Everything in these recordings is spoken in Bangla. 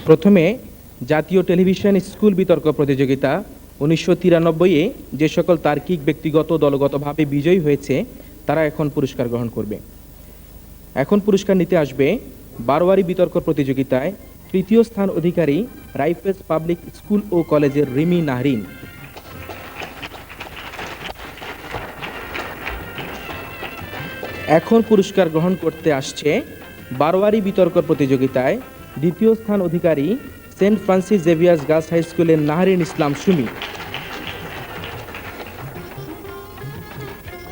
প্রথমে জাতীয় টেলিভিশন স্কুল বিতর্ক প্রতিযোগিতা 1993-এ যে সকল তার্কিক ব্যক্তিগত দলগতভাবে বিজয়ী হয়েছে তারা এখন পুরস্কার গ্রহণ করবে। এখন পুরস্কার নিতে আসবে বারোয়ারি বিতর্ক প্রতিযোগিতায় তৃতীয় স্থান অধিকারী রাইফেলস পাবলিক স্কুল ও কলেজের রিমি নাহরিন। এখন পুরস্কার গ্রহণ করতে আসছে বারোয়ারি বিতর্ক প্রতিযোগিতায় দ্বিতীয় স্থান অধিকারী Saint Francis Xavier's girls high স্কুলের নাহরিন ইসলাম সুমি।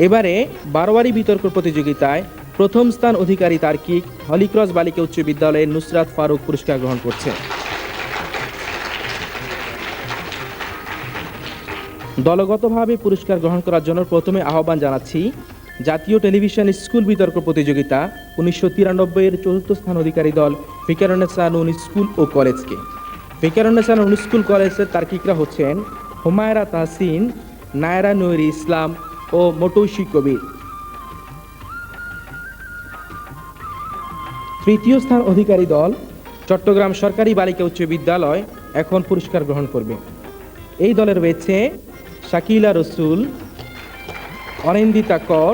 এবারে বারোয়ারি বিতর্ক প্রতিযোগিতায় প্রথম স্থান অধিকারী তার্কিক হলিক্রস বালিকা উচ্চ বিদ্যালয়ের নুসরাত ফারুক পুরস্কার গ্রহণ করছে। দলগতভাবে পুরস্কার গ্রহণ করার জন্য প্রথমে আহ্বান জানাচ্ছি জাতীয় টেলিভিশন স্কুল বিতর্ক প্রতিযোগিতা 1993-এর চতুর্থ স্থান অধিকারী দল ফিকারুন্নেসা নূন স্কুল ও কলেজকে। ফিকারুন্নেসা নূন স্কুল কলেজের তার্কিকরা হচ্ছেন হুমায়রা তাহসিন, নায়রা নুরি ইসলাম ও মোটৌশি কবির। তৃতীয় স্থান অধিকারী দল চট্টগ্রাম সরকারি বালিকা উচ্চ বিদ্যালয় এখন পুরস্কার গ্রহণ করবে। এই দলের রয়েছে শাকিলা রসুল, অনিন্দিতা কর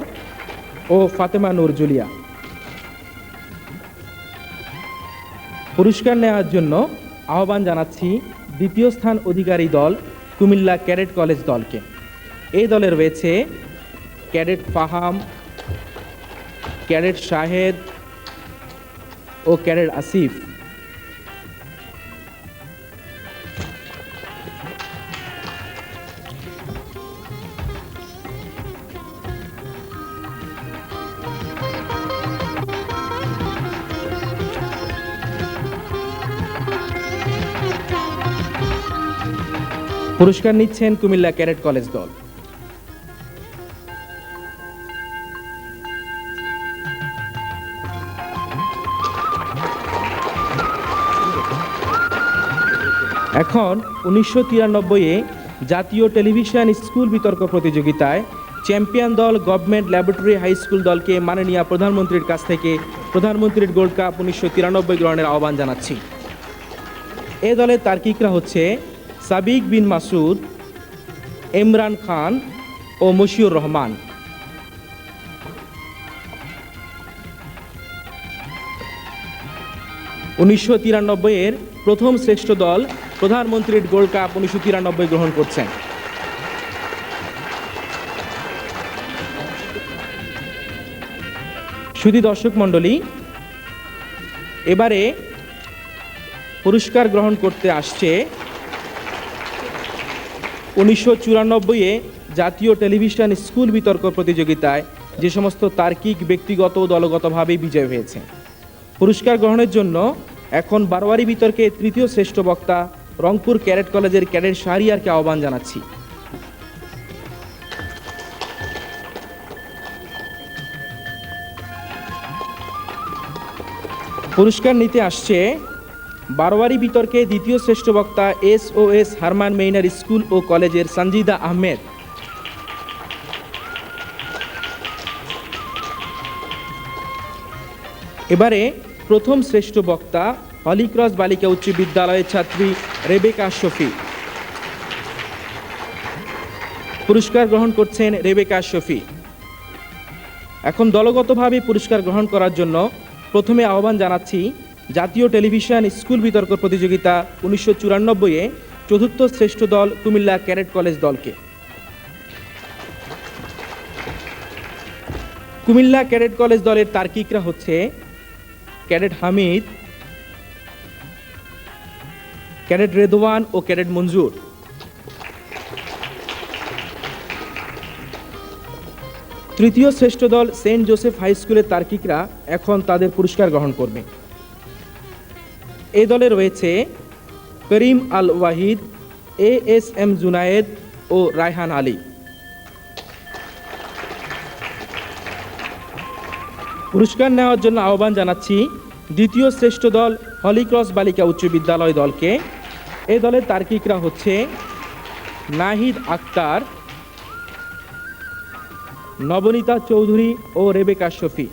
ও ফাতেমা নূর জুলিয়া। পুরস্কার নেওয়ার জন্য আহ্বান জানাচ্ছি দ্বিতীয় স্থান অধিকারী দল কুমিল্লা ক্যাডেট কলেজ দলকে। এই দলে রয়েছে ক্যাডেট ফাহাম, ক্যাডেট শাহেদ ও ক্যাডেট আসিফ। পুরস্কার নিচ্ছেন কুমিল্লা ক্যাডেট কলেজ দল। এখন 1993-এ জাতীয় টেলিভিশন স্কুল বিতর্ক প্রতিযোগিতায় চ্যাম্পিয়ন দল গভর্নমেন্ট ল্যাবরেটরি হাই স্কুল দলকে মাননীয় প্রধানমন্ত্রীর কাছ থেকে প্রধানমন্ত্রীর গোল্ড কাপ 1993 গ্রহণের আহ্বান জানাচ্ছি। এ দলের তার্কিকরা হচ্ছে সাবিক বিন মাসুদ, ইমরান খান ও মশিউর রহমান। এর প্রথম শ্রেষ্ঠ দল প্রধানমন্ত্রীর গোল্ড কাপ 1993 গ্রহণ করছেন। সুধী দর্শক মণ্ডলী, এবারে পুরস্কার গ্রহণ করতে আসছে 1994-এ জাতীয় টেলিভিশন স্কুল বিতর্ক প্রতিযোগিতায় যে সমস্ত তার্কিক ব্যক্তিগত ও দলগতভাবে বিজয় হয়েছে। পুরস্কার গ্রহণের জন্য এখন বারোয়ারি বিতর্কে তৃতীয় শ্রেষ্ঠ বক্তা রংপুর ক্যাডেট কলেজের ক্যাডেট শাহরিয়ারকে আহ্বান জানাচ্ছি। পুরস্কার নিতে আসছে বারোয়ারি বিতর্কে দ্বিতীয় শ্রেষ্ঠ বক্তা SOS হারমান মেইনার স্কুল ও কলেজের সঞ্জিদা আহমেদ। এবারে প্রথম শ্রেষ্ঠ বক্তা হলিক্রস বালিকা উচ্চ বিদ্যালয়ের ছাত্রী রেবেকা শফি। পুরস্কার গ্রহণ করছেন রেবেকা শফি। এখন দলগতভাবে পুরস্কার গ্রহণ করার জন্য প্রথমে আহ্বান জানাচ্ছি জাতীয় টেলিভিশন স্কুল বিতর্ক প্রতিযোগিতা 1994-এ চতুর্থ শ্রেষ্ঠ দল কুমিল্লা ক্যাডেট কলেজ দলকে। কুমিল্লা ক্যাডেট কলেজ দলের তার্কিকরা হচ্ছে ক্যাডেট হামিদ, ক্যাডেট রেদওয়ান ও ক্যাডেট মঞ্জুর। তৃতীয় শ্রেষ্ঠ দল সেন্ট জোসেফ হাই স্কুলের তার্কিকরা এখন তাদের পুরস্কার গ্রহণ করবে। এই দলে রয়েছে করিম আল ওয়াহিদ, ASM জুনায়েদ ও রায়হান আলী। পুরস্কার নেওয়ার জন্য আহ্বান জানাচ্ছি দ্বিতীয় শ্রেষ্ঠ দল হলিক্রস বালিকা উচ্চ বিদ্যালয় দলকে। এই দলের তার্কিকরা হচ্ছে নাহিদ আক্তার, নবনীতা চৌধুরী ও রেবেকা শফি।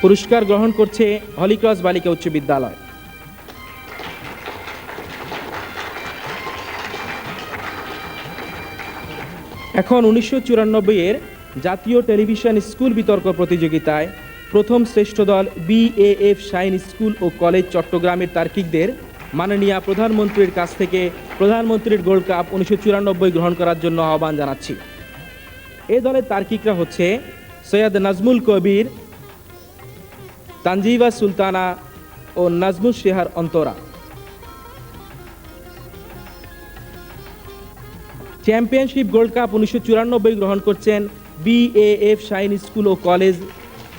পুরস্কার গ্রহণ করছে হলিক্রস বালিকা উচ্চ বিদ্যালয়। এখন 1994-এর জাতীয় টেলিভিশন স্কুল বিতর্ক প্রতিযোগিতায় প্রথম শ্রেষ্ঠ দল BAF শাইন স্কুল ও কলেজ চট্টগ্রামের তার্কিকদের মাননীয় প্রধানমন্ত্রীর কাছ থেকে প্রধানমন্ত্রীর গোল্ড কাপ 1994 গ্রহণ করার জন্য আহ্বান জানাচ্ছি। এ দলের তার্কিকরা হচ্ছে সৈয়দ নাজমুল কবির, তানজিবা সুলতানা ও Nazmul Shehar Antara. Championship gold cup 1994 গ্রহণ করছেন BAF শাইন স্কুল ও কলেজ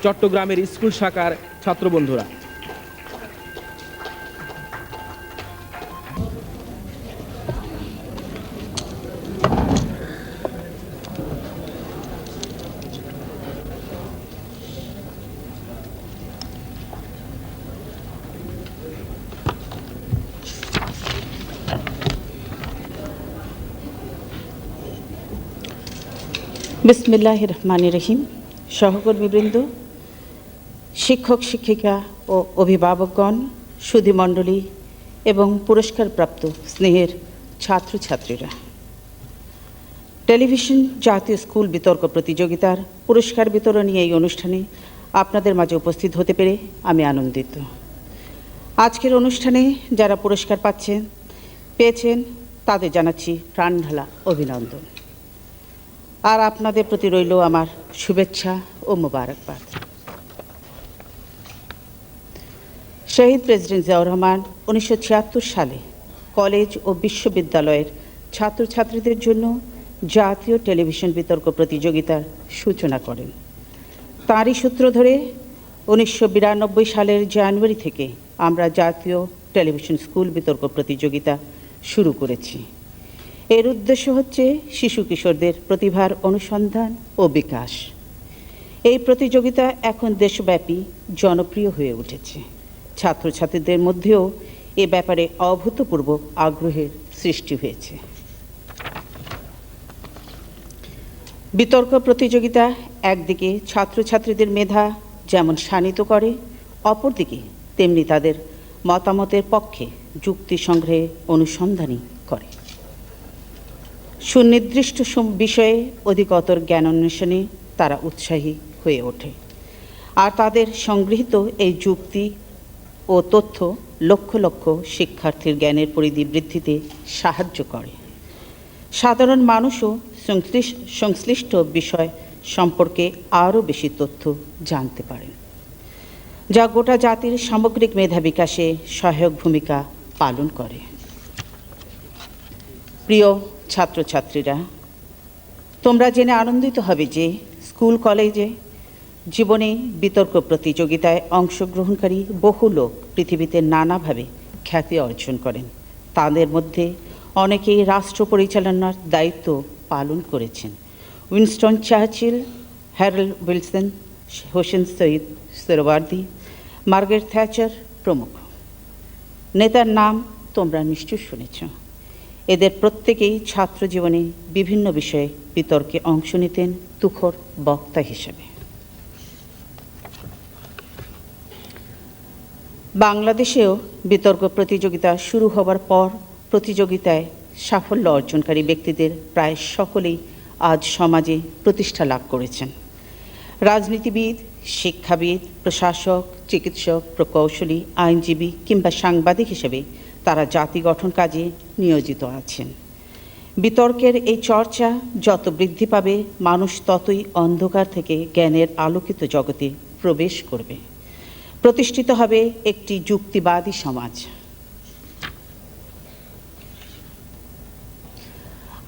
চট্টগ্রামের স্কুল শাখার ছাত্রবন্ধুরা। বিসমিল্লাহির রহমানির রহিম। সহকর্মীবৃন্দ, শিক্ষক শিক্ষিকা ও অভিভাবকগণ, সুধীমণ্ডলী এবং পুরস্কারপ্রাপ্ত স্নেহের ছাত্রছাত্রীরা, টেলিভিশন জাতীয় স্কুল বিতর্ক প্রতিযোগিতার পুরস্কার বিতরণী এই অনুষ্ঠানে আপনাদের মাঝে উপস্থিত হতে পেরে আমি আনন্দিত। আজকের অনুষ্ঠানে যারা পুরস্কার পেয়েছেন তাদের জানাচ্ছি প্রাণঢালা অভিনন্দন। আর আপনাদের প্রতি রইল আমার শুভেচ্ছা ও মোবারকবাদ। শহীদ প্রেসিডেন্ট জিয়াউর রহমান 1976 সালে কলেজ ও বিশ্ববিদ্যালয়ের ছাত্রছাত্রীদের জন্য জাতীয় টেলিভিশন বিতর্ক প্রতিযোগিতার সূচনা করেন। তাঁরই সূত্র ধরে 1992 সালের জানুয়ারি থেকে আমরা জাতীয় টেলিভিশন স্কুল বিতর্ক প্রতিযোগিতা শুরু করেছি। এর উদ্দেশ্য হচ্ছে শিশু কিশোরদের প্রতিভার অনুসন্ধান ও বিকাশ। এই প্রতিযোগিতা এখন দেশব্যাপী জনপ্রিয় হয়ে উঠেছে। ছাত্রছাত্রীদের মধ্যেও এ ব্যাপারে অভূতপূর্ব আগ্রহের সৃষ্টি হয়েছে। বিতর্ক প্রতিযোগিতা একদিকে ছাত্রছাত্রীদের মেধা যেমন শানিত করে, অপরদিকে তেমনি তাদের মতামতের পক্ষে যুক্তি সংগ্রহে অনুসন্ধানী করে। সুনির্দিষ্ট বিষয়ে অধিকতর জ্ঞান অন্বেষণে তারা উৎসাহী হয়ে ওঠে, আর তাদের সংগৃহীত এই যুক্তি ও তথ্য লক্ষ লক্ষ শিক্ষার্থীর জ্ঞানের পরিধি বৃদ্ধিতে সাহায্য করে। সাধারণ মানুষও সংশ্লিষ্ট বিষয় সম্পর্কে আরও বেশি তথ্য জানতে পারেন, যা গোটা জাতির সামগ্রিক মেধা বিকাশে সহায়ক ভূমিকা পালন করে। প্রিয় ছাত্রছাত্রীরা, তোমরা জেনে আনন্দিত হবে যে স্কুল কলেজে জীবনে বিতর্ক প্রতিযোগিতায় অংশগ্রহণকারী বহু লোক পৃথিবীতে নানাভাবে খ্যাতি অর্জন করেন। তাদের মধ্যে অনেকেই রাষ্ট্র পরিচালনার দায়িত্ব পালন করেছেন। Winston Churchill, Harold Wilson, Hossain Syed Suhrawardy, Margaret Thatcher প্রমুখ নেতার নাম তোমরা নিশ্চয় শুনেছ। এদের প্রত্যেকেই ছাত্র জীবনে বিভিন্ন বিষয়ে বিতর্কে অংশ নিতেন তুখোড় বক্তা হিসেবে। বাংলাদেশেও বিতর্ক প্রতিযোগিতা শুরু হবার পর প্রতিযোগিতায় সাফল্য অর্জনকারী ব্যক্তিদের প্রায় সকলেই আজ সমাজে প্রতিষ্ঠা লাভ করেছেন। রাজনীতিবিদ, শিক্ষাবিদ, প্রশাসক, চিকিৎসক, প্রকৌশলী, আইনজীবী কিংবা সাংবাদিক হিসেবে তারা জাতি গঠন কাজে নিয়োজিত আছেন। বিতর্কের এই চর্চা যত বৃদ্ধি পাবে, মানুষ ততই অন্ধকার থেকে জ্ঞানের আলোকিত জগতে প্রবেশ করবে। প্রতিষ্ঠিত হবে একটি যুক্তিবাদী সমাজ।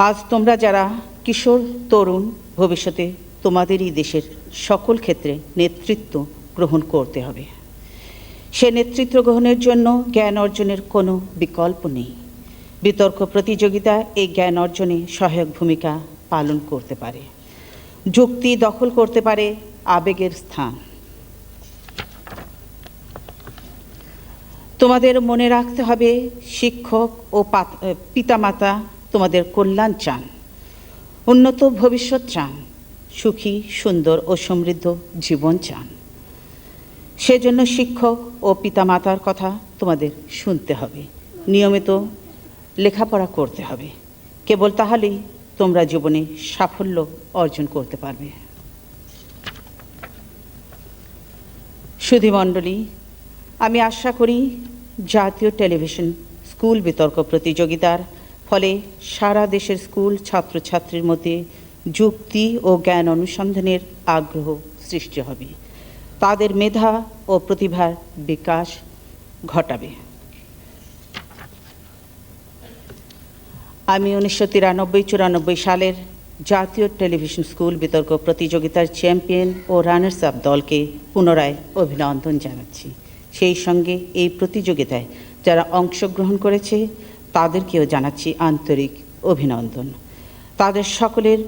আজ তোমরা যারা কিশোর তরুণ, ভবিষ্যতে তোমাদেরই দেশের সকল ক্ষেত্রে নেতৃত্ব গ্রহণ করতে হবে। সে নেতৃত্ব গ্রহণের জন্য জ্ঞান অর্জনের কোনো বিকল্প নেই। বিতর্ক প্রতিযোগিতা এই জ্ঞান অর্জনে সহায়ক ভূমিকা পালন করতে পারে। যুক্তি দখল করতে পারে আবেগের স্থান। তোমাদের মনে রাখতে হবে, শিক্ষক ও পিতামাতা তোমাদের কল্যাণ চান, উন্নত ভবিষ্যৎ চান, সুখী, সুন্দর ও সমৃদ্ধ জীবন চান। সেজন্য শিক্ষক ও পিতামাতার কথা তোমাদের শুনতে হবে, নিয়মিত লেখাপড়া করতে হবে। কেবল তাহলেই তোমরা জীবনে সাফল্য অর্জন করতে পারবে। সুধীমণ্ডলী, আমি আশা করি জাতীয় টেলিভিশন স্কুল বিতর্ক প্রতিযোগিতার ফলে সারা দেশের স্কুল ছাত্রছাত্রীর মধ্যে যুক্তি ও জ্ঞান অনুসন্ধানের আগ্রহ সৃষ্টি হবে, তাদের মেধা ও প্রতিভার বিকাশ ঘটাবে। আমি 1993-94 সালের জাতীয় টেলিভিশন স্কুল বিতর্ক প্রতিযোগিতার চ্যাম্পিয়ন ও রানার্স আপ দলকে পুনরায় অভিনন্দন জানাচ্ছি। সেই সঙ্গে এই প্রতিযোগিতায় যারা অংশগ্রহণ করেছে তাদেরকেও জানাচ্ছি আন্তরিক অভিনন্দন। তাদের সকলের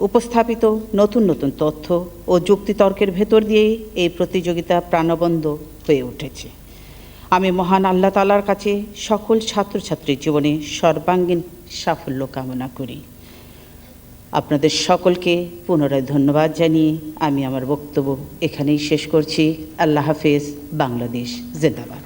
উপস্থাপিত নতুন নতুন তথ্য ও যুক্তিতর্কের ভেতর দিয়েই এই প্রতিযোগিতা প্রাণবন্ত হয়ে উঠেছে। আমি মহান আল্লাহ তাআলার কাছে সকল ছাত্রছাত্রীর জীবনে সর্বাঙ্গীন সাফল্য কামনা করি। আপনাদের সকলকে পুনরায় ধন্যবাদ জানিয়ে আমি আমার বক্তব্য এখানেই শেষ করছি। আল্লাহ হাফেজ। বাংলাদেশ জিন্দাবাদ।